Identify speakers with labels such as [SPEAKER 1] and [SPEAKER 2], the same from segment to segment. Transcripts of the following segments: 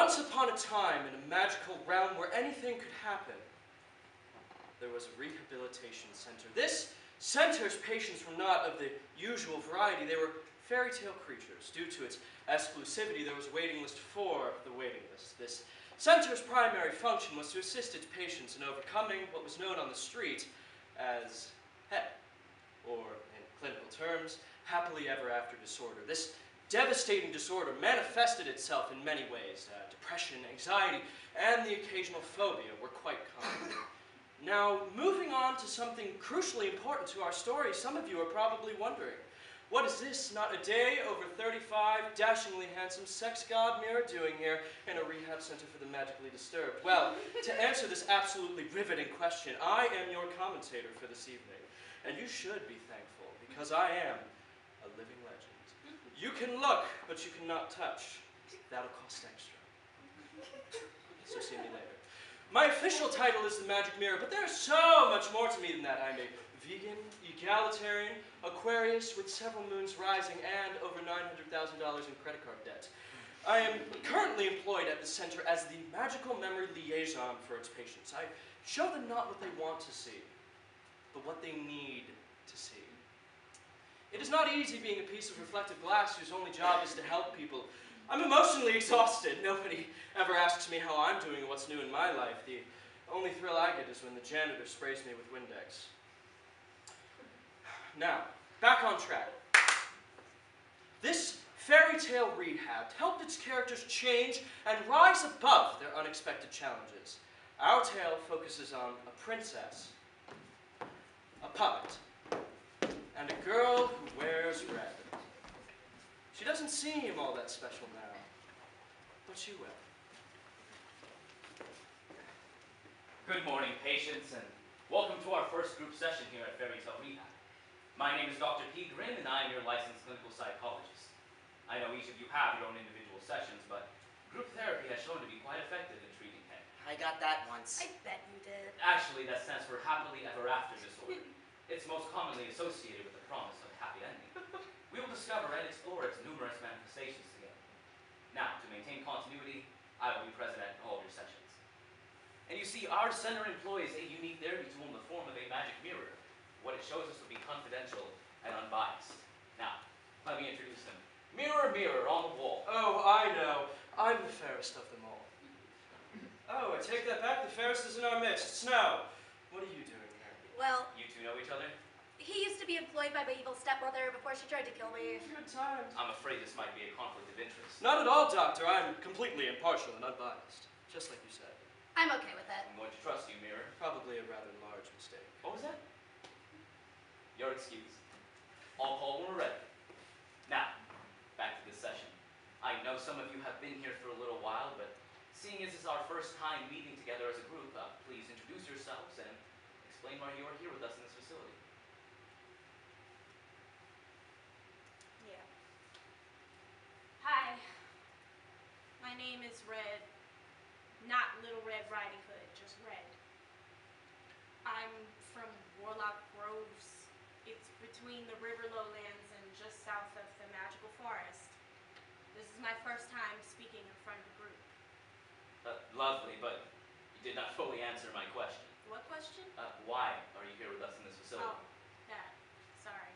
[SPEAKER 1] Once upon a time, in a magical realm where anything could happen, there was a rehabilitation center. This center's patients were not of the usual variety. They were fairy tale creatures. Due to its exclusivity, there was a waiting list for the waiting list. This center's primary function was to assist its patients in overcoming what was known on the street as HEP, or in clinical terms, happily ever after disorder. This devastating disorder manifested itself in many ways. Depression, anxiety, and the occasional phobia were quite common. Now, moving on to something crucially important to our story, some of you are probably wondering, what is this not a day over 35, dashingly handsome sex god Mira doing here in a rehab center for the magically disturbed? Well, to answer this absolutely riveting question, I am your commentator for this evening, and you should be thankful, because I am a living legend. You can look, but you cannot touch. That'll cost extra. So see me later. My official title is the Magic Mirror, but there's so much more to me than that. I'm a vegan, egalitarian, Aquarius with several moons rising, and over $900,000 in credit card debt. I am currently employed at the center as the magical memory liaison for its patients. I show them not what they want to see, but what they need to see. It is not easy being a piece of reflective glass whose only job is to help people. I'm emotionally exhausted. Nobody ever asks me how I'm doing or what's new in my life. The only thrill I get is when the janitor sprays me with Windex. Now, back on track. This fairy tale rehab helped its characters change and rise above their unexpected challenges. Our tale focuses on a princess, a puppet, and a girl who wears red. She doesn't seem all that special now, but she will.
[SPEAKER 2] Good morning, patients, and welcome to our first group session here at Fairy Tale Rehab. My name is Dr. P. Grin, and I am your licensed clinical psychologist. I know each of you have your own individual sessions, but group therapy has shown to be quite effective in treating HEP.
[SPEAKER 3] I got that once.
[SPEAKER 4] I bet you did.
[SPEAKER 2] Actually, that stands for Happily Ever After Disorder. It's most commonly associated with the promise of a happy ending. We will discover and explore its numerous manifestations together. Now, to maintain continuity, I will be present at all of your sessions. And you see, our center employs a unique therapy tool in the form of a magic mirror. What it shows us will be confidential and unbiased. Now, let me introduce them. Mirror, mirror on the wall.
[SPEAKER 1] Oh, I know. I'm the fairest of them all. Oh, I take that back. The fairest is in our midst. Snow, what are you doing here?
[SPEAKER 4] Well,
[SPEAKER 2] You two know each other?
[SPEAKER 4] he used to be employed by my evil stepmother before she tried to kill me.
[SPEAKER 1] Good times.
[SPEAKER 2] I'm afraid this might be a conflict of interest.
[SPEAKER 1] Not at all, Doctor. I'm completely impartial and unbiased, just like you said.
[SPEAKER 4] I'm okay with it.
[SPEAKER 2] I'm going to trust you, Mirror.
[SPEAKER 1] Probably a rather large mistake.
[SPEAKER 2] What was that? Your excuse. I'll call when we're ready. Now, back to this session. I know some of you have been here for a little while, but seeing as this is our first time meeting together as a group, please introduce yourselves and explain why you are here with us in this facility.
[SPEAKER 5] Yeah. Hi. My name is Red. Not Little Red Riding Hood, just Red. I'm from Warlock Groves. It's between the river lowlands and just south of the magical forest. This is my first time speaking in front of a group.
[SPEAKER 2] Lovely, but you did not fully answer my question.
[SPEAKER 5] What question?
[SPEAKER 2] Why are you here with us in this facility?
[SPEAKER 5] Oh, that. Sorry.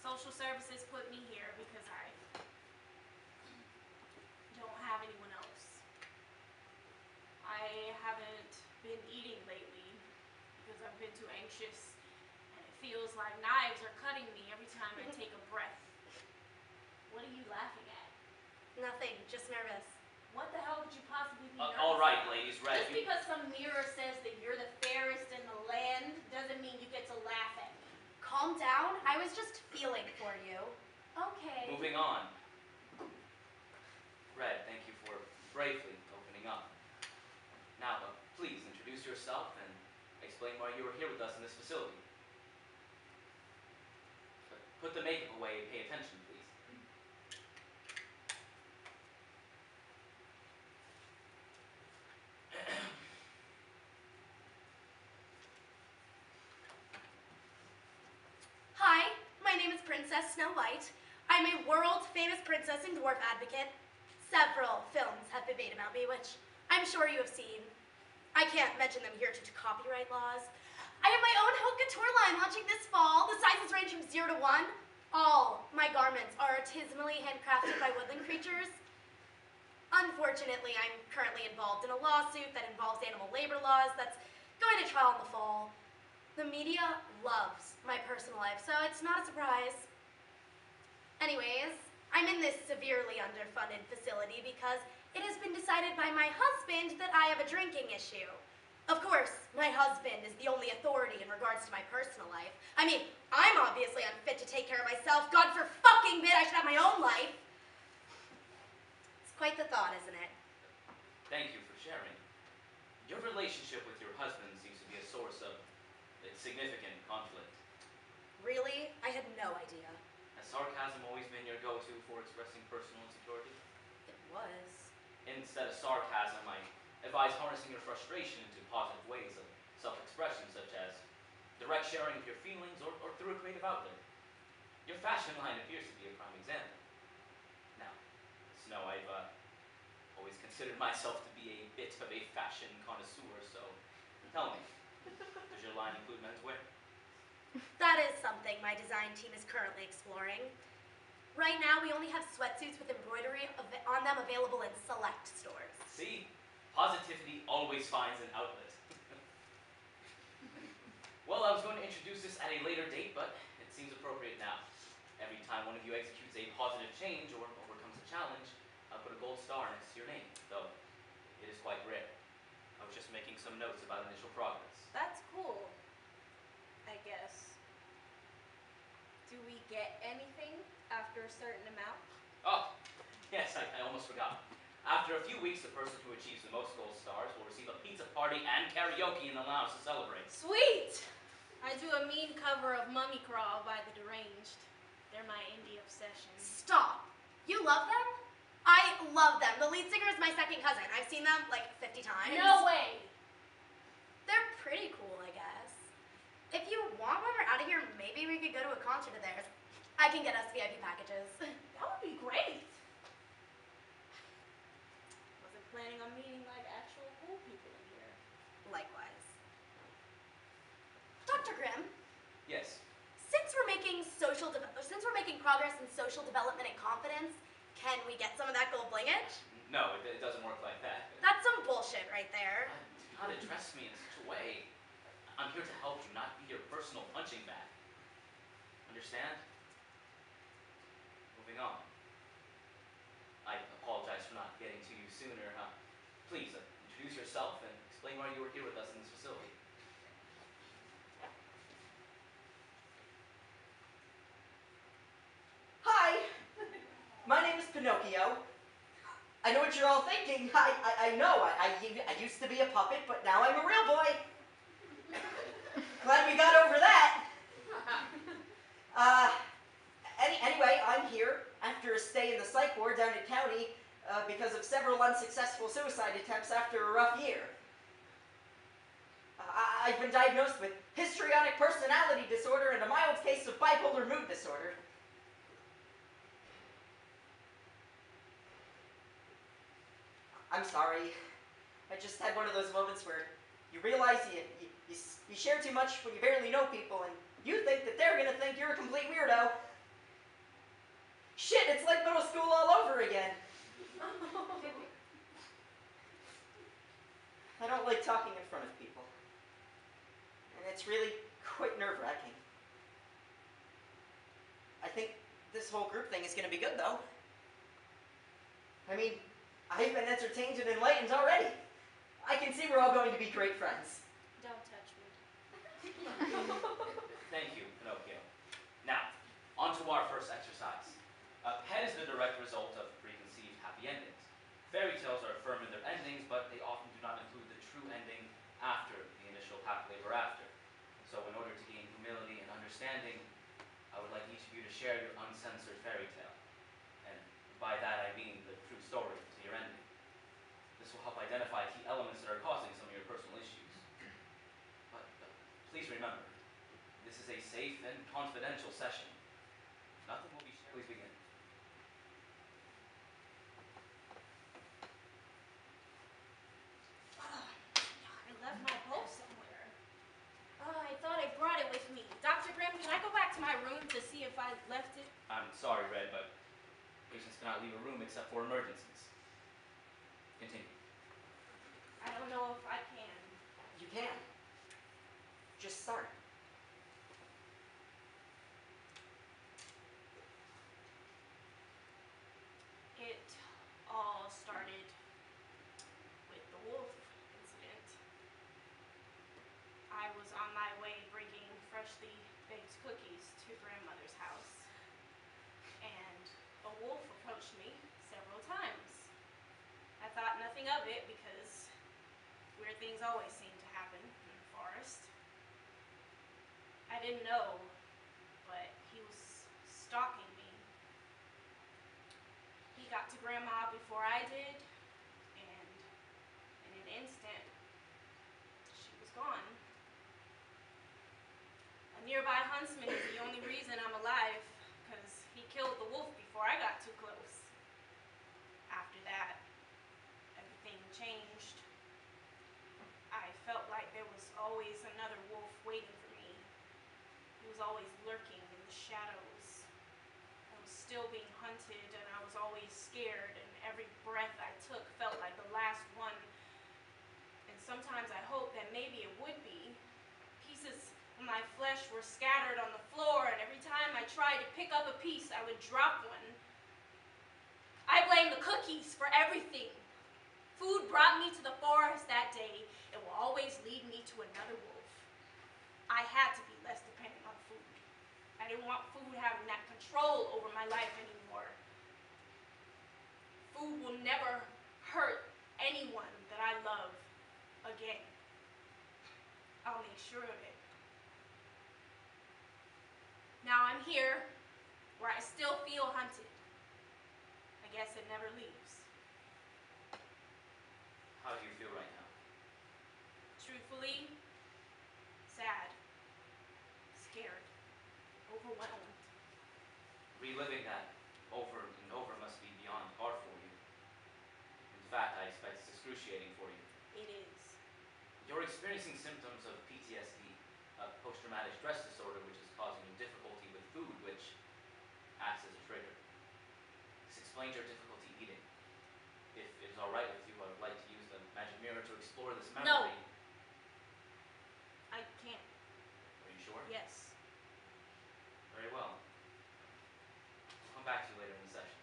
[SPEAKER 5] Social services put me here because I don't have anyone else. I haven't been eating lately because I've been too anxious, and it feels like knives are cutting me every time I take a breath. What are you laughing at?
[SPEAKER 4] Nothing, just nervous.
[SPEAKER 5] What the hell would you possibly be nervous
[SPEAKER 2] All right,
[SPEAKER 5] about?
[SPEAKER 2] ladies, Red.
[SPEAKER 5] Just because some mirror says that you're the fairest in the land doesn't mean you get to laugh at me.
[SPEAKER 4] Calm down. I was just feeling for you.
[SPEAKER 5] Okay.
[SPEAKER 2] Moving on. Red, thank you for bravely opening up. Now, please introduce yourself and explain why you are here with us in this facility. Put the makeup away and pay attention, please.
[SPEAKER 4] Hi, my name is Princess Snow White. I'm a world-famous princess and dwarf advocate. Several films have been made about me, which I'm sure you have seen. I can't mention them here due to copyright laws. I have my own haute couture line launching this fall. The sizes range from 0 to 1. All my garments are artisanally handcrafted by woodland creatures. Unfortunately, I'm currently involved in a lawsuit that involves animal labor laws that's going to trial in the fall. The media loves my personal life, so it's not a surprise. Anyways, I'm in this severely underfunded facility because it has been decided by my husband that I have a drinking issue. Of course, my husband is the only authority in regards to my personal life. I mean, I'm obviously unfit to take care of myself. God for fucking bid, I should have my own life. It's quite the thought, isn't it?
[SPEAKER 2] Thank you for sharing. Your relationship with your husband seems to be a source of significant conflict.
[SPEAKER 4] Really? I had no idea.
[SPEAKER 2] Has sarcasm always been your go-to for expressing personal insecurity?
[SPEAKER 4] It was.
[SPEAKER 2] Instead of sarcasm, I advise harnessing your frustration into positive ways of self-expression, such as direct sharing of your feelings or through a creative outlet. Your fashion line appears to be a prime example. Now, Snow, I've always considered myself to be a bit of a fashion connoisseur, so tell me, does your line include menswear?
[SPEAKER 4] That is something my design team is currently exploring. Right now, we only have sweatsuits with embroidery on them available in select stores.
[SPEAKER 2] See? Positivity always finds an outlet. Well, I was going to introduce this at a later date, but it seems appropriate now. Every time one of you executes a positive change or overcomes a challenge, I'll put a gold star next to your name, though it is quite rare. I was just making some notes about initial progress.
[SPEAKER 5] That's cool, I guess. Do we get anything after a certain amount?
[SPEAKER 2] Oh, yes, I almost forgot. After a few weeks, the person who achieves the most gold stars will receive a pizza party and karaoke in the lounge to celebrate.
[SPEAKER 5] Sweet! I do a mean cover of Mummy Crawl by the Deranged. They're my indie obsession.
[SPEAKER 4] Stop! You love them? I love them. The lead singer is my second cousin. I've seen them like 50 times.
[SPEAKER 5] No way!
[SPEAKER 4] They're pretty cool, I guess. If you want when we're out of here, maybe we could go to a concert of theirs. I can get us VIP packages.
[SPEAKER 5] That would be great! Wasn't planning on meeting like actual cool people in here.
[SPEAKER 4] Likewise. Dr. Grimm,
[SPEAKER 2] Yes.
[SPEAKER 4] since we're making progress in social development and confidence, can we get some of that gold blingage?
[SPEAKER 2] No, it doesn't work like that.
[SPEAKER 4] That's some bullshit right there.
[SPEAKER 2] Do not address me in such a way. I'm here to help you, not be your personal punching bag. Understand? Moving on. I apologize for not getting to you sooner. Please, introduce yourself and explain why you were here with us in this facility.
[SPEAKER 3] Hi, my name is Pinocchio. I know what you're all thinking. I know. I used to be a puppet, but now I'm a real boy. Glad we got over that. Anyway, I'm here after a stay in the psych ward down at County because of several unsuccessful suicide attempts after a rough year. I've been diagnosed with histrionic personality disorder and a mild case of bipolar mood disorder. I'm sorry. I just had one of those moments where you realize you share too much when you barely know people, and you think that they're gonna think you're a complete weirdo. Shit, it's like middle school all over again. I don't like talking in front of people. And it's really quite nerve-wracking. I think this whole group thing is gonna be good, though. I mean, I've been entertained and enlightened already. I can see we're all going to be great friends.
[SPEAKER 5] Don't touch me.
[SPEAKER 2] Thank you, Pinocchio. Now, on to our first exercise. Pet is the direct result of preconceived happy endings. Fairy tales are firm in their endings, but they often do not include the true ending after the initial happily ever after. So in order to gain humility and understanding, I would like each of you to share your uncensored fairy tale. And by that I mean the true story to your ending. This will help identify key elements that are causing some of your personal issues. But please remember, this is a safe and confidential session. Nothing will be shared. Please begin. except for emergencies. Continue.
[SPEAKER 5] I don't know if I can.
[SPEAKER 3] You can. Just start.
[SPEAKER 5] It all started with the wolf incident. I was on my way bringing freshly baked cookies to grandmother's house, and a wolf approached me several times. I thought nothing of it because weird things always seem to happen in the forest. I didn't know, but he was stalking me. He got to Grandma before I did, and in an instant, she was gone. A nearby huntsman is the only reason I'm alive, because he killed the wolf before I got too close. After that, everything changed. I felt like there was always another wolf waiting for me. He was always lurking in the shadows. I was still being hunted, and I was always scared, and every breath I took felt like the last one. And sometimes I hoped that maybe it would be. Pieces of my flesh were scattered on the floor, and every time I tried to pick up a piece, I would drop one. I blame the cookies for everything. Food brought me to the forest that day. It will always lead me to another wolf. I had to be less dependent on food. I didn't want food having that control over my life anymore. Food will never hurt anyone that I love again. I'll make sure of it. Now I'm here, where I still feel hunted. I guess it never leaves.
[SPEAKER 2] How do you feel right now?
[SPEAKER 5] Truthfully, sad, scared, overwhelmed.
[SPEAKER 2] Reliving that over and over must be beyond hard for you. In fact, I expect it's excruciating for you.
[SPEAKER 5] It is.
[SPEAKER 2] You're experiencing symptoms of PTSD, a post-traumatic stress disorder, which is causing you difficulty with food, which acts as a trigger. This explains your difficulty eating. If it is all right with you, I would like to use the magic mirror to explore this memory.
[SPEAKER 5] No. I can't.
[SPEAKER 2] Are you sure?
[SPEAKER 5] Yes.
[SPEAKER 2] Very well. I'll come back to you later in the session.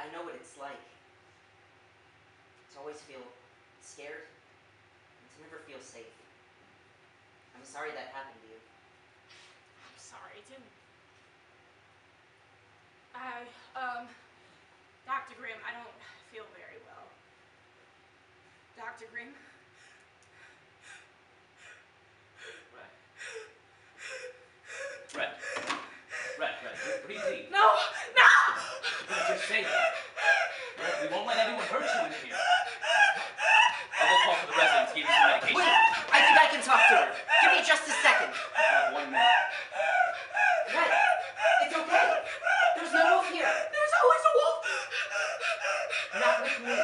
[SPEAKER 3] I know what it's like. To always feel scared and to never feel safe. I'm sorry that happened to you.
[SPEAKER 5] I'm sorry, too. Dr. Grimm, I don't feel very well. Dr. Grimm?
[SPEAKER 2] Red. Breathe deep.
[SPEAKER 5] No! No!
[SPEAKER 2] Just say that. Red, we won't let anyone hurt you in here. I will call for the residents to give you some medication.
[SPEAKER 3] Wait! I think I can talk to her. Give me just a second.
[SPEAKER 2] I have 1 minute.
[SPEAKER 3] Red, it's okay. There's no wolf here.
[SPEAKER 5] There's always a wolf!
[SPEAKER 3] Not with me.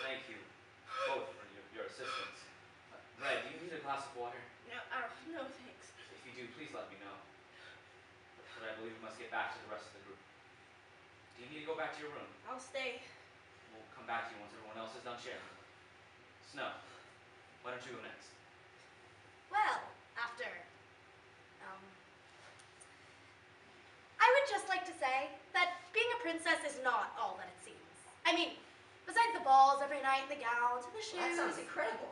[SPEAKER 2] Thank you both for your assistance. Red, do you need a glass of water?
[SPEAKER 5] No, thanks.
[SPEAKER 2] If you do, please let me know. But I believe we must get back to the rest of the group. Do you need to go back to your room?
[SPEAKER 5] I'll stay.
[SPEAKER 2] We'll come back to you once everyone else is done sharing. Snow, why don't you go next?
[SPEAKER 4] Well, after, I would just like to say that being a princess is not all that it seems. I mean, besides the balls every night, the gowns, and the shoes.
[SPEAKER 3] That sounds incredible.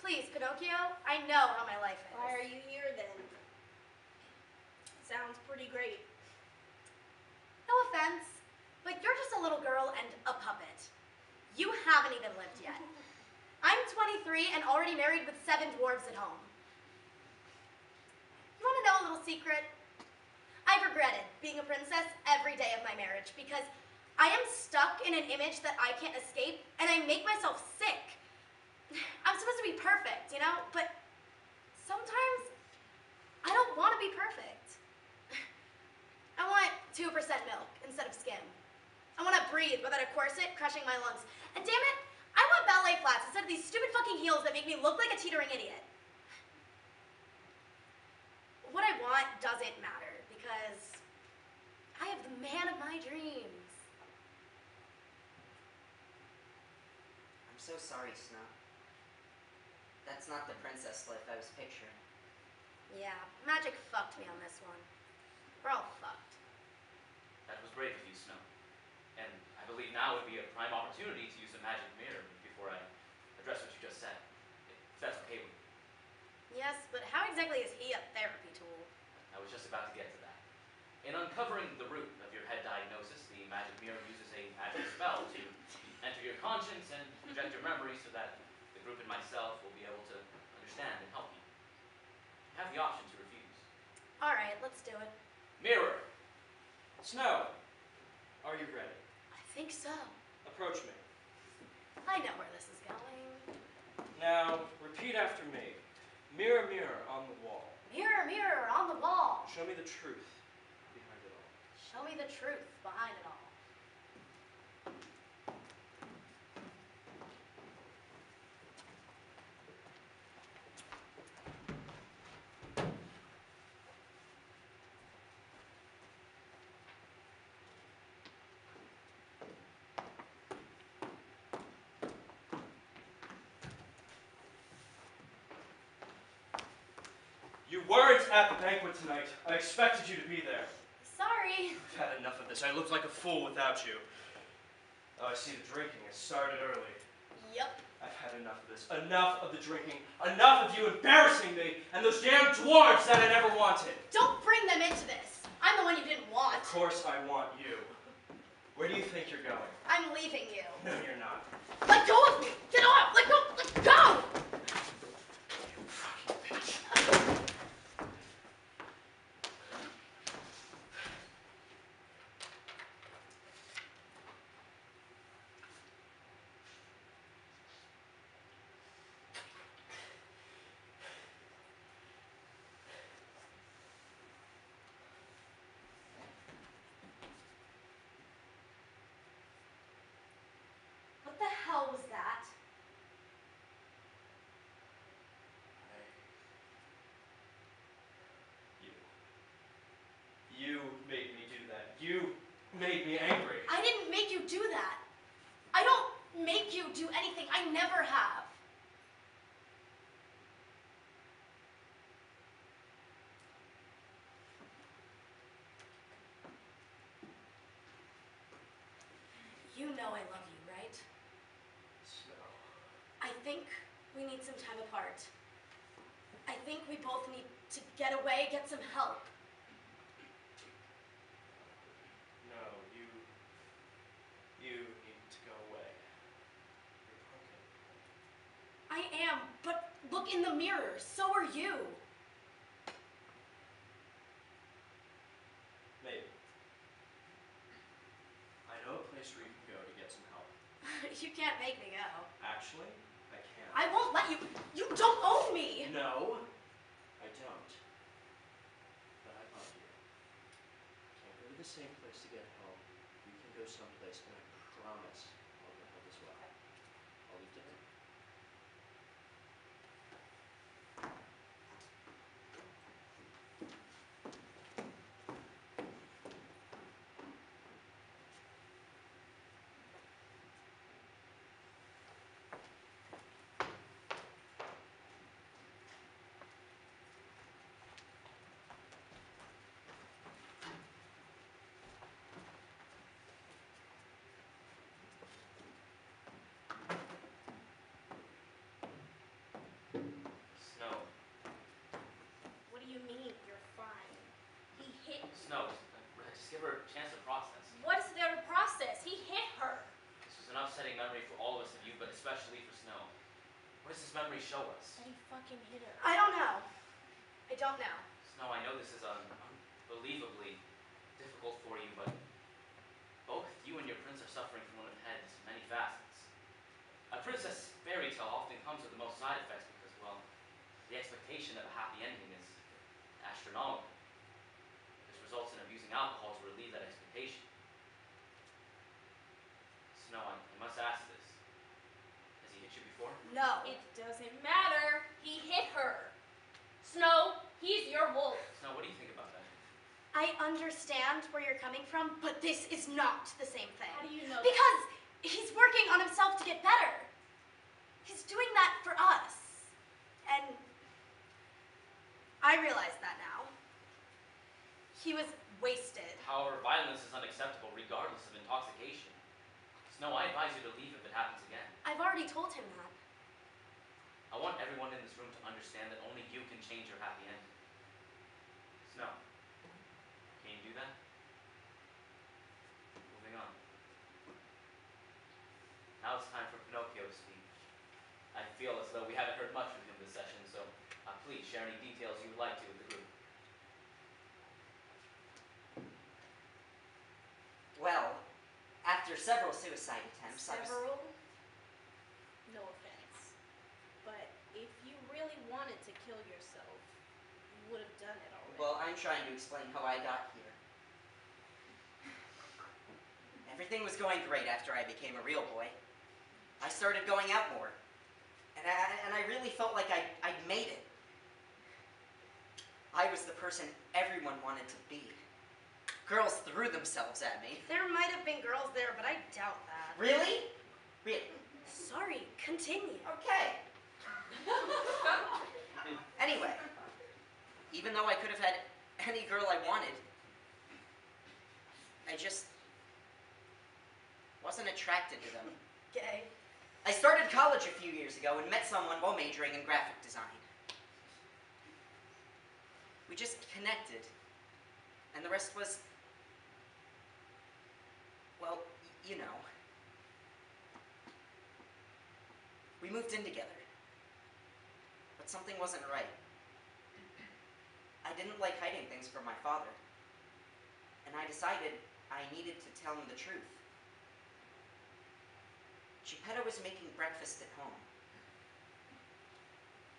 [SPEAKER 4] Please, Pinocchio, I know how my life is.
[SPEAKER 5] Why are you here then? Sounds pretty great.
[SPEAKER 4] No offense, but you're just a little girl and a puppet. You haven't even lived yet. I'm 23 and already married with 7 dwarves at home. You want to know a little secret? I I've regretted being a princess every day of my marriage because I am stuck in an image that I can't escape, and I make myself sick. I'm supposed to be perfect, you know, but sometimes I don't want to be perfect. I want 2% milk instead of skim. I want to breathe without a corset crushing my lungs. And damn it, I want ballet flats instead of these stupid fucking heels that make me look like a teetering idiot. What I want doesn't matter because I have the man of my dreams.
[SPEAKER 3] I'm so sorry, Snow. That's not the princess life I was picturing.
[SPEAKER 4] Yeah, magic fucked me on this one. We're all fucked.
[SPEAKER 2] That was brave of you, Snow. And I believe now would be a prime opportunity to use a magic mirror before I address what you just said. If that's okay with you.
[SPEAKER 4] Yes, but how exactly is he a therapy tool?
[SPEAKER 2] I was just about to get to that. In uncovering the root of your head diagnosis, the magic mirror uses a magic spell to enter your conscience and project your memory so that the group and myself will be able to understand and help you. You have the option to refuse.
[SPEAKER 4] All right, let's do it.
[SPEAKER 2] Mirror!
[SPEAKER 1] Snow, are you ready?
[SPEAKER 4] I think so.
[SPEAKER 1] Approach me.
[SPEAKER 4] I know where this is going.
[SPEAKER 1] Now, repeat after me. Mirror, mirror on the wall.
[SPEAKER 4] Mirror, mirror on the wall.
[SPEAKER 1] Show me the truth behind it all.
[SPEAKER 4] Show me the truth behind it all.
[SPEAKER 1] You weren't at the banquet tonight. I expected you to be there.
[SPEAKER 4] Sorry.
[SPEAKER 1] I've had enough of this. I looked like a fool without you. Oh, I see the drinking has started early.
[SPEAKER 4] Yep.
[SPEAKER 1] I've had enough of this. Enough of the drinking. Enough of you embarrassing me and those damn dwarves that I never wanted.
[SPEAKER 4] Don't bring them into this. I'm the one you didn't want.
[SPEAKER 1] Of course I want you. Where do you think you're going?
[SPEAKER 4] I'm leaving you.
[SPEAKER 1] No, you're not.
[SPEAKER 4] Let go of me! Get off! Let go! Let go!
[SPEAKER 1] You fucking bitch.
[SPEAKER 4] What the hell was that?
[SPEAKER 1] You made me do that. You made me angry.
[SPEAKER 4] I didn't make you do that. I don't make you do anything. I never have. You know I love you, right?
[SPEAKER 1] Snow.
[SPEAKER 4] I think we need some time apart. I think we both need to get away, get some help.
[SPEAKER 1] No, you need to go away. You're broken.
[SPEAKER 4] I am, but look in the mirror. So are you.
[SPEAKER 1] Maybe. I know a place where you can go to get some help.
[SPEAKER 4] You can't make me go.
[SPEAKER 1] Actually, I can.
[SPEAKER 4] I won't let you. You don't own me.
[SPEAKER 1] No, I don't. But I love you. Can't go to the same place to get help. You can go someplace, and I promise I'll get help as well. I'll leave today.
[SPEAKER 2] Snow.
[SPEAKER 5] What do you mean, you're fine? He hit me.
[SPEAKER 2] Snow, just give her a chance to process.
[SPEAKER 5] What's there to process? He hit her.
[SPEAKER 2] This was an upsetting memory for all of us of you, but especially for Snow. What does this memory show us?
[SPEAKER 5] And he fucking hit her.
[SPEAKER 4] I don't know. I don't know.
[SPEAKER 2] Snow, I know this is unbelievably expectation of a happy ending is astronomical. This results in abusing alcohol to relieve that expectation. Snow, I must ask this. Has he hit you before?
[SPEAKER 4] No.
[SPEAKER 5] It doesn't matter. He hit her. Snow, he's your wolf.
[SPEAKER 2] Snow, what do you think about that?
[SPEAKER 4] I understand where you're coming from, but this is not the same thing.
[SPEAKER 5] How do you know
[SPEAKER 4] Because he's working on himself to get better. He's doing that for us. And I realize that now. He was wasted.
[SPEAKER 2] However, violence is unacceptable regardless of intoxication. Snow, I advise you to leave if it happens again.
[SPEAKER 4] I've already told him that.
[SPEAKER 2] I want everyone in this room to understand that only you can change your happy ending. Snow, can you do that? Moving on. Now it's time for Pinocchio to speak. I feel as though we haven't heard much from him this session, so please share any details you would like to with the group.
[SPEAKER 3] Well, after several suicide attempts, I was...
[SPEAKER 4] Several?
[SPEAKER 5] No offense. But if you really wanted to kill yourself, you would have done it already.
[SPEAKER 3] Well, I'm trying to explain how I got here. Everything was going great after I became a real boy. I started going out more. And I really felt like I'd made it. I was the person everyone wanted to be. Girls threw themselves at me.
[SPEAKER 4] There might have been girls there, but I doubt that.
[SPEAKER 3] Really? Really?
[SPEAKER 4] Sorry, continue.
[SPEAKER 3] Okay. Anyway, even though I could have had any girl I wanted, I just wasn't attracted to them.
[SPEAKER 4] Gay.
[SPEAKER 3] I started college a few years ago and met someone while majoring in graphic design. We just connected, and the rest was, well, you know. We moved in together, but something wasn't right. I didn't like hiding things from my father, and I decided I needed to tell him the truth. Geppetto was making breakfast at home.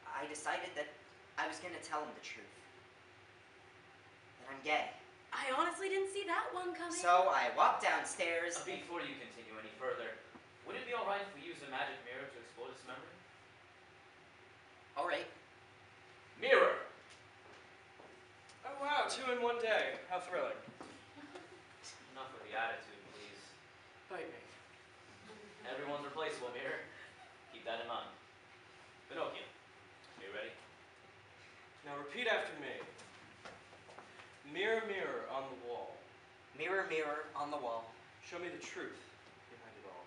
[SPEAKER 3] I decided that I was going to tell him the truth. That I'm gay.
[SPEAKER 4] I honestly didn't see that one coming.
[SPEAKER 3] So I walked downstairs.
[SPEAKER 2] Before you continue any further, would it be alright if we use the magic mirror to explore this memory?
[SPEAKER 3] All right.
[SPEAKER 2] Mirror!
[SPEAKER 1] Oh wow, 2 in one day. How thrilling.
[SPEAKER 2] Enough with the attitude, please.
[SPEAKER 1] Bite me.
[SPEAKER 2] Everyone's replaceable, mirror. Keep that in mind. Pinocchio, are you ready?
[SPEAKER 1] Now repeat after me. Mirror, mirror on the wall.
[SPEAKER 3] Mirror, mirror on the wall.
[SPEAKER 1] Show me the truth behind it all.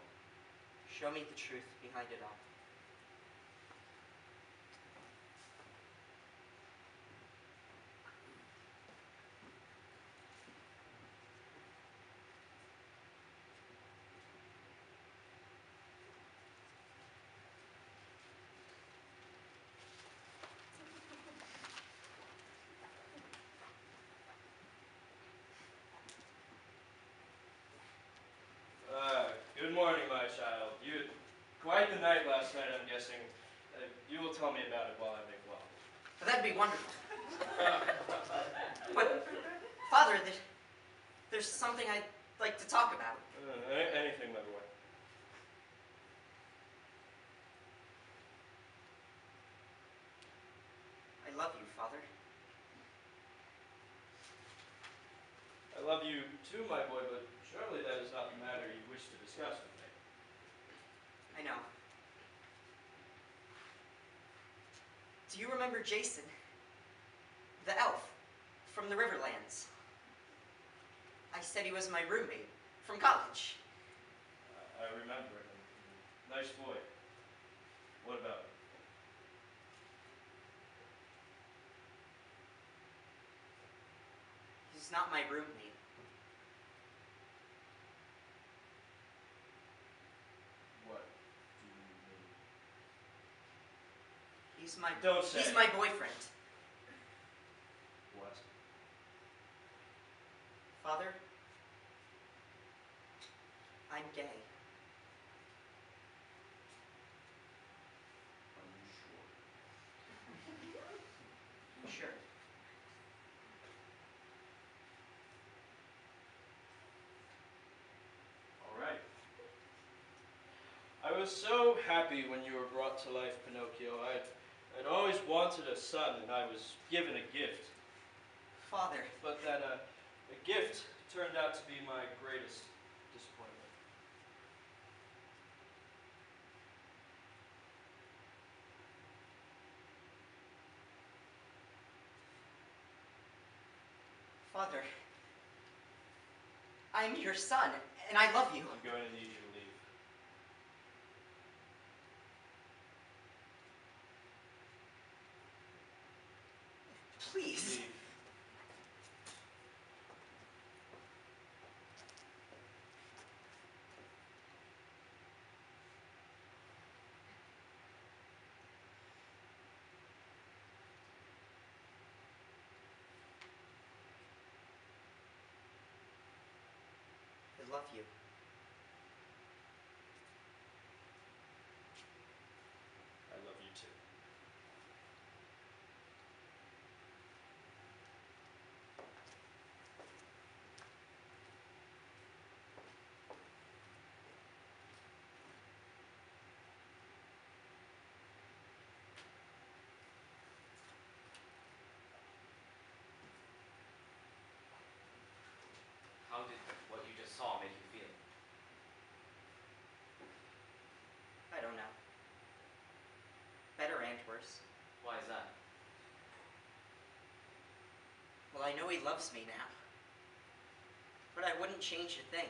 [SPEAKER 3] Show me the truth behind it all.
[SPEAKER 1] Good morning, my child. You had quite the night last night, I'm guessing. You will tell me about it while I make love.
[SPEAKER 3] That'd be wonderful. But, Father, there's something I'd like to talk about.
[SPEAKER 1] Anything, my boy.
[SPEAKER 3] I love you, Father.
[SPEAKER 1] I love you too, my boy, but surely that is not the matter you wish to discuss with me.
[SPEAKER 3] I know. Do you remember Jason? The elf from the Riverlands. I said he was my roommate from college.
[SPEAKER 1] I remember him. Nice boy. What about him?
[SPEAKER 3] He's not my roommate.
[SPEAKER 1] What do you mean?
[SPEAKER 3] He's
[SPEAKER 1] Don't say.
[SPEAKER 3] He's my boyfriend.
[SPEAKER 1] What?
[SPEAKER 3] Father, I'm gay.
[SPEAKER 1] Are you sure? I was so happy when you were brought to life, Pinocchio. I'd always wanted a son, and I was given a gift.
[SPEAKER 3] Father,
[SPEAKER 1] But that a gift turned out to be my greatest disappointment.
[SPEAKER 3] Father, I'm your son, and I love you.
[SPEAKER 1] I'm going to need you to leave.
[SPEAKER 3] Please.
[SPEAKER 1] Leave.
[SPEAKER 3] I love you.
[SPEAKER 1] I love you too.
[SPEAKER 2] How did what you just saw make you feel?
[SPEAKER 3] I don't know. Better and worse.
[SPEAKER 2] Why is that?
[SPEAKER 3] Well, I know he loves me now. But I wouldn't change a thing.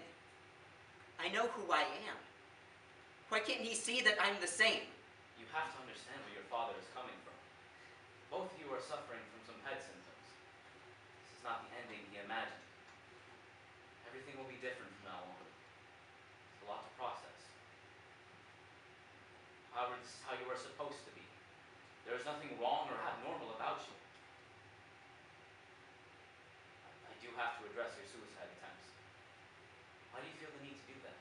[SPEAKER 3] I know who I am. Why can't he see that I'm the same?
[SPEAKER 2] You have to understand where your father is coming from. Both of you are suffering from some head symptoms. This is not the ending he imagined. Everything will be different from now on. It's a lot to process. However, this is how you are supposed to be. There is nothing wrong or abnormal about you. I do have to address your suicide attempts. Why do you feel the need to do that?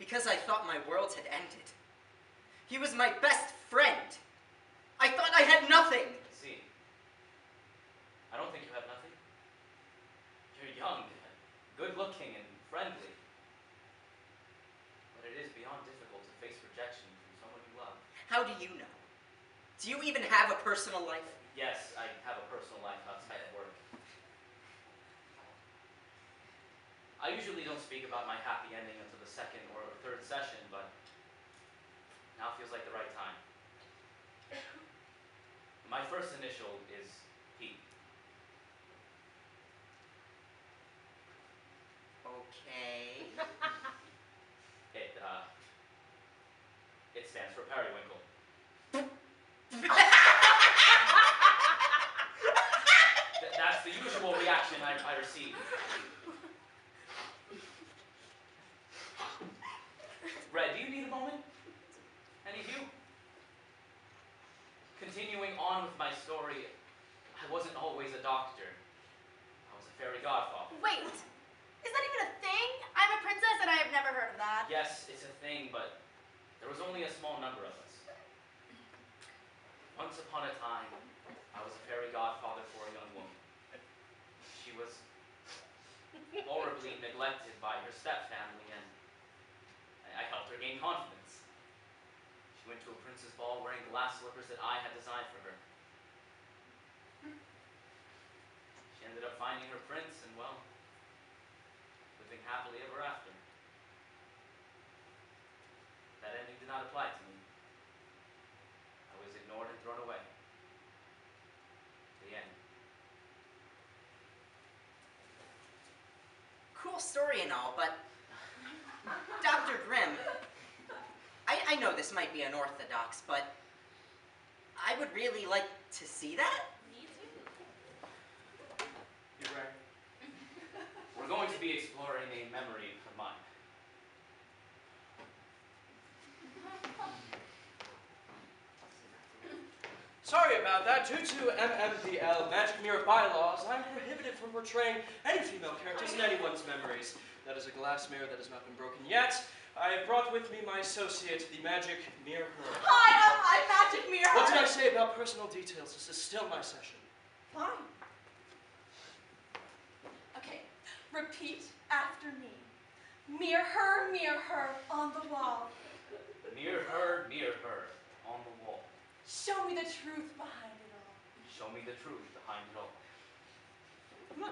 [SPEAKER 3] Because I thought my world had ended. He was my best friend. I thought I had nothing.
[SPEAKER 2] See, I don't think you have nothing. You're young, good-looking, and friendly. But it is beyond difficult to face rejection from someone you love.
[SPEAKER 3] How do you know? Do you even have a personal life?
[SPEAKER 2] Yes, I have a personal life outside of work. I usually don't speak about my happy ending until the second or third session, but now feels like the right time. My first initial is P.
[SPEAKER 3] Okay.
[SPEAKER 2] It stands for periwinkle. That's the usual reaction I receive. Red, do you need a moment? Any of you? Continuing on with my story, I wasn't always a doctor. I was a fairy godfather.
[SPEAKER 4] Wait, is that even a thing? I'm a princess and I have never heard of that.
[SPEAKER 2] Yes, it's a thing, but there was only a small number of us. Once upon a time, I was a fairy godfather for a young woman. She was horribly neglected by her stepfamily, and I helped her gain confidence. She went to a prince's ball wearing glass slippers that I had designed for her. She ended up finding her prince and, well, living happily ever after. That ending did not apply to me. I was ignored and thrown away. The end.
[SPEAKER 3] Cool story and all, but Dr. Grimm, I know this might be unorthodox, but I would really like to see that.
[SPEAKER 5] Me too.
[SPEAKER 1] You're right.
[SPEAKER 2] We're going to be exploring a memory of mine.
[SPEAKER 1] Sorry about that. Due to MMPL Magic Mirror bylaws, I'm prohibited from portraying any female characters in anyone's memories. That is a glass mirror that has not been broken yet. I have brought with me my associate, the Magic Mirror.
[SPEAKER 6] Hi, I'm Magic Mirror.
[SPEAKER 1] What did I say about personal details? This is still my session.
[SPEAKER 6] Fine. Okay, repeat after me. Mirror her on the wall.
[SPEAKER 2] Near her, on the wall.
[SPEAKER 6] Show me the truth behind it all.
[SPEAKER 2] Show me the truth behind it all.
[SPEAKER 6] Come on.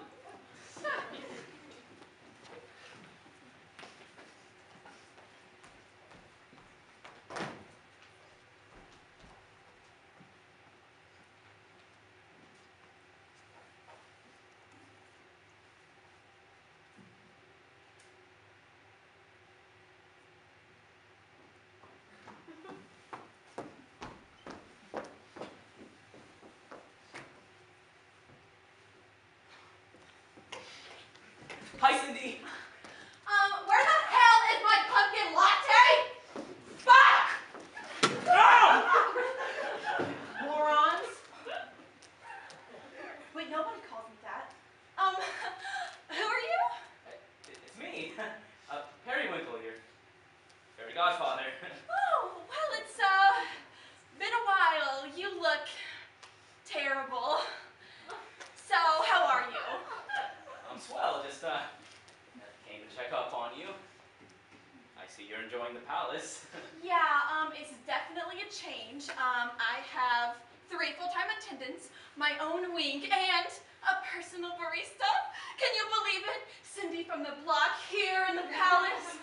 [SPEAKER 2] Hi, Cindy.
[SPEAKER 6] Where the hell is my pumpkin latte? Fuck! Morons. Wait, nobody calls me that. Who are you?
[SPEAKER 2] It's me. Periwinkle here. Fairy godfather.
[SPEAKER 6] Oh, well, it's, been a while. You look terrible. So, how are you?
[SPEAKER 2] I'm swell, just, came to check up on you. I see you're enjoying the palace.
[SPEAKER 6] Yeah, it's definitely a change. I have 3 full-time attendants, my own wing, and a personal barista. Can you believe it? Cindy from the block here in the palace.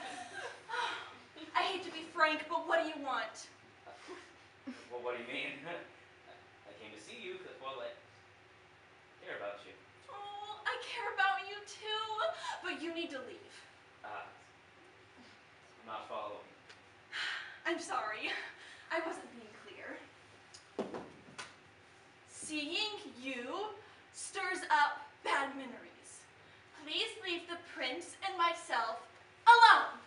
[SPEAKER 6] I hate to be frank, but what do you want?
[SPEAKER 2] Well, what do you mean? I came to see you because, well, I care about you.
[SPEAKER 6] Oh, I care about you too, but you need to leave.
[SPEAKER 2] I'm not following.
[SPEAKER 6] I'm sorry. I wasn't being clear. Seeing you stirs up bad memories. Please leave the prince and myself alone.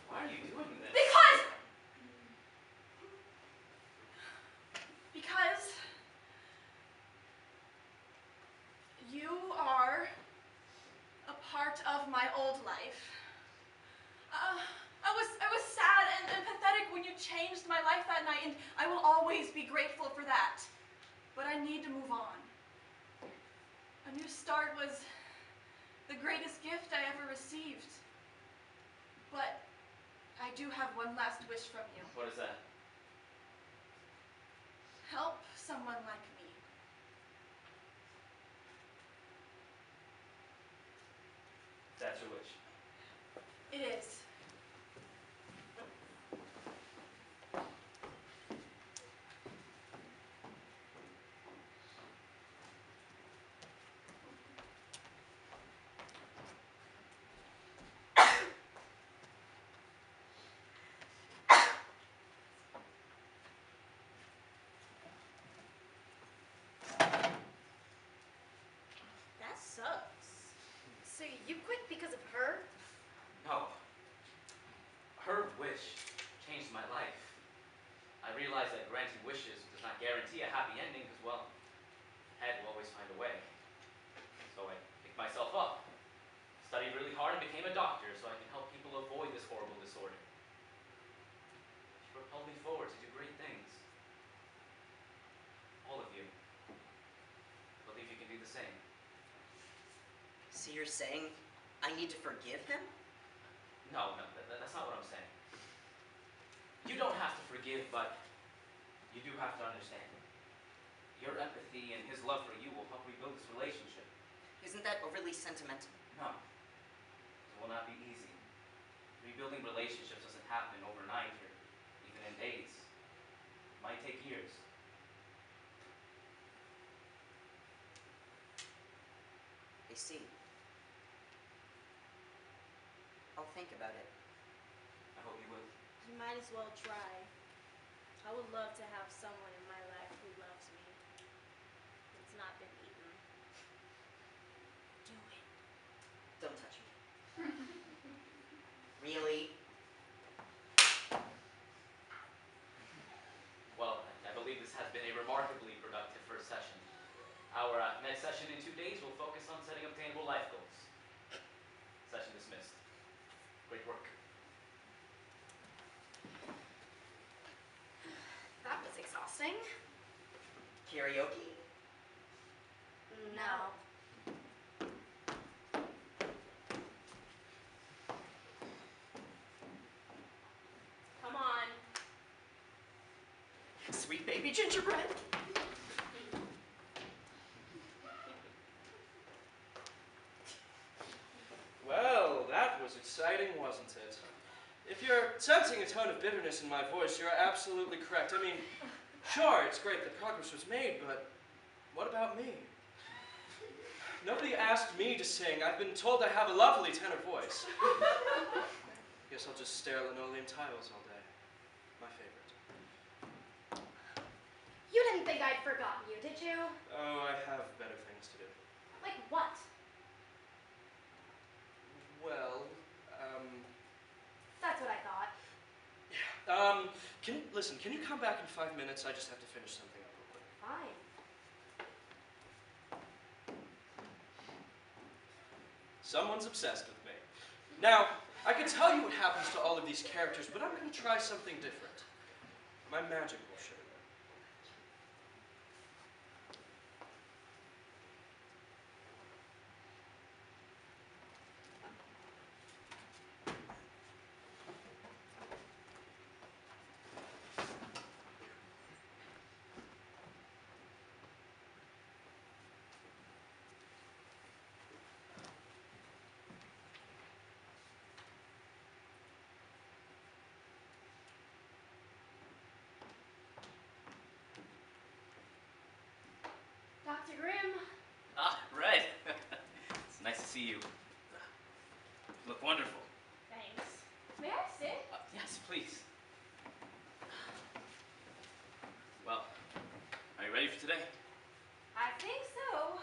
[SPEAKER 2] Why are you doing this?
[SPEAKER 6] Because you are a part of my old life. I was sad and pathetic when you changed my life that night, and I will always be grateful for that. But I need to move on. A new start was the greatest gift I ever received. But I do have one last wish from you.
[SPEAKER 2] What is that?
[SPEAKER 6] Help someone like me.
[SPEAKER 2] That's your wish.
[SPEAKER 6] It is.
[SPEAKER 5] That sucks.
[SPEAKER 4] So you quit because of her?
[SPEAKER 2] No. Her wish changed my life. I realized that granting wishes does not guarantee a happy ending because, well, head will always find a way. So I picked myself up, studied really hard, and became a doctor so I can help people avoid this horrible disorder. She propelled me forward to do great things. All of you. Believe you can do the same.
[SPEAKER 3] So you're saying I need to forgive him?
[SPEAKER 2] No, that's not what I'm saying. You don't have to forgive, but you do have to understand. Your empathy and his love for you will help rebuild this relationship.
[SPEAKER 3] Isn't that overly sentimental?
[SPEAKER 2] No. It will not be easy. Rebuilding relationships doesn't happen overnight or even in days. It might take years.
[SPEAKER 3] I see. I'll think about it.
[SPEAKER 2] I hope you will.
[SPEAKER 5] You might as well try. I would love to have someone in my life who loves me. It's not been eaten. Do it.
[SPEAKER 3] Don't touch me. Really?
[SPEAKER 2] Well, I believe this has been a remarkably productive first session. Our next session in 2 days will focus on setting obtainable life goals. Session dismissed. Great work.
[SPEAKER 4] That was exhausting.
[SPEAKER 3] Karaoke?
[SPEAKER 4] No.
[SPEAKER 5] Come on.
[SPEAKER 3] baby gingerbread.
[SPEAKER 1] Well, that was exciting, wasn't it? If you're sensing a tone of bitterness in my voice, you're absolutely correct. I mean, sure, it's great that progress was made, but what about me? Nobody asked me to sing. I've been told I have a lovely tenor voice. Guess I'll just stare at linoleum tiles all day. My favorite.
[SPEAKER 4] You didn't think I'd forgotten you, did you?
[SPEAKER 1] Oh, I have better things to do.
[SPEAKER 4] Like what?
[SPEAKER 1] Well,
[SPEAKER 4] That's what I thought.
[SPEAKER 1] listen, can you come back in 5 minutes? I just have to finish something up real quick.
[SPEAKER 4] Fine.
[SPEAKER 1] Someone's obsessed with me. Now, I could tell you what happens to all of these characters, but I'm going to try something different. My magic will show you.
[SPEAKER 4] Dr. Grimm.
[SPEAKER 2] Ah, Red. It's nice to see you. You look wonderful.
[SPEAKER 5] Thanks. May I sit?
[SPEAKER 2] Yes, please. Well, are you ready for today?
[SPEAKER 5] I think so.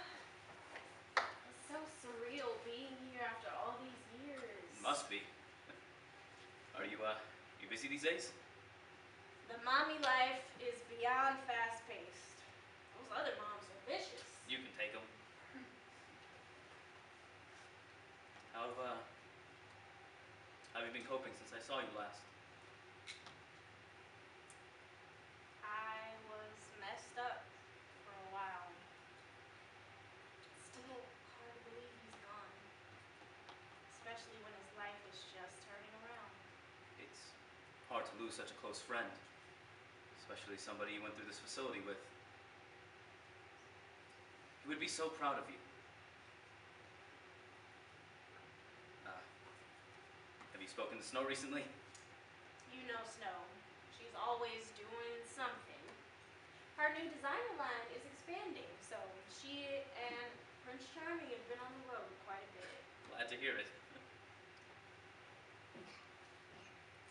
[SPEAKER 5] It's so surreal being here after all these years.
[SPEAKER 2] Must be. Are you busy these days?
[SPEAKER 5] The mommy life is beyond fast-paced. Those other moms are vicious.
[SPEAKER 2] You can take them. How have you been coping since I saw you last?
[SPEAKER 5] I was messed up for a while. It's still hard to believe he's gone. Especially when his life is just turning around.
[SPEAKER 2] It's hard to lose such a close friend, especially somebody you went through this facility with. He would be so proud of you. Have you spoken to Snow recently?
[SPEAKER 5] You know Snow. She's always doing something. Her new designer line is expanding, so she and Prince Charming have been on the road quite a bit.
[SPEAKER 2] Glad to hear it.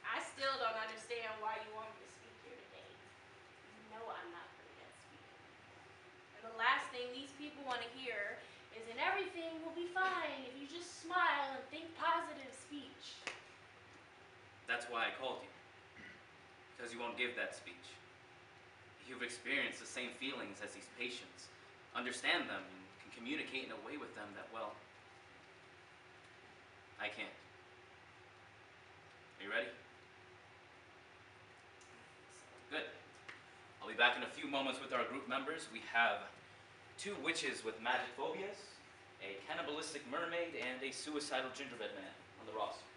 [SPEAKER 5] I still don't understand why you want me to speak here today. You know I'm not great at speaking. And the last thing these people want to hear is that everything will be fine if you just smile and think positive speech.
[SPEAKER 2] That's why I called you. Because you won't give that speech. You've experienced the same feelings as these patients, understand them, and can communicate in a way with them that, well, I can't. Are you ready? Good. I'll be back in a few moments with our group members. We have 2 witches with magic phobias, a cannibalistic mermaid, and a suicidal gingerbread man on the roster.